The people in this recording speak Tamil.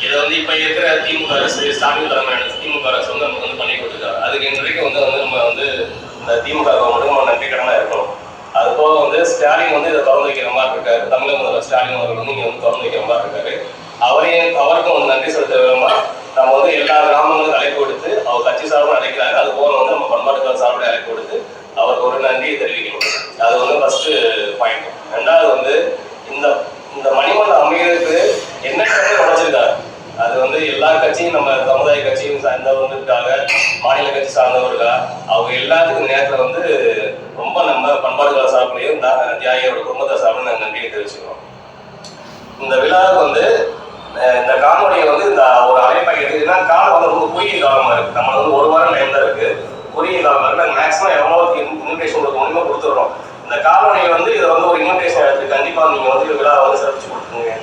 இதை வந்து இப்போ இருக்கிற திமுக அரசு ஸ்டாலின் தலைமையான திமுக அரசு வந்து நமக்கு வந்து பண்ணி கொடுத்துருக்காங்க. அதுக்கு இன்றைக்கு வந்து நம்ம வந்து இந்த திமுக கவர்மெண்ட்டுக்கு நம்ம நன்றி கடனாக இருக்கணும். அது போக வந்து ஸ்டாலின் வந்து இதை திறந்து வைக்கிற மாதிரி இருக்காரு. தமிழக முதல்வர் ஸ்டாலின் அவர்கள் வந்து இங்கே வந்து திறந்து வைக்கிற மாதிரி இருக்காரு. அவருக்கும் வந்து நன்றி செலுத்த விரும்புமா நம்ம வந்து எல்லா கிராமங்களுக்கும் அழைப்பு கொடுத்து அவர் கட்சி சார்பில் அழைக்கிறாங்க. அது போக வந்து நம்ம பண்பாட்டுக்கார சார்பில் அழைப்பு கொடுத்து அவருக்கு ஒரு நன்றியை தெரிவிக்கணும். அது வந்து ஃபர்ஸ்ட் பாயிண்ட். ரெண்டாவது வந்து இந்த இந்த மணிமண்டலம் அமைகிறதுக்கு என்ன கட்சி உழைச்சிருக்காரு. அது வந்து எல்லா கட்சியும் நம்ம சமுதாய கட்சியும் சார்ந்தவங்க இருக்காங்க, மாநில கட்சி சார்ந்தவர்கள் அவங்க எல்லாத்துக்கும் நேரத்தில் வந்து ரொம்ப நம்ம பண்பாடுகள சார்பிலையும் தியாகியோட குடும்பத்தை சார்பில் நாங்கள் நன்றியை தெரிவிச்சுக்கிறோம். இந்த விழாவுக்கு வந்து இந்த காணொலியை வந்து இந்த ஒரு அழைப்பாக எடுத்துக்கிட்டா காலம் வந்து ரொம்ப குறுகிய காலமாக இருக்குது. நம்ம வந்து ஒரு வாரம் டைம் தான் இருக்குது. குறுகிய காலமாக இருக்குது. நாங்கள் மேக்ஸிமம் எவ்வளோ இன்விடேஷன் உங்களுக்கு ஒன்றுமே கொடுத்துட்றோம். இந்த காணொலியை வந்து இதை வந்து ஒரு இன்விடேஷன் எடுத்து கண்டிப்பாக நீங்கள் வந்து விழாவை வந்து சிறப்பிச்சு கொடுத்துருங்க.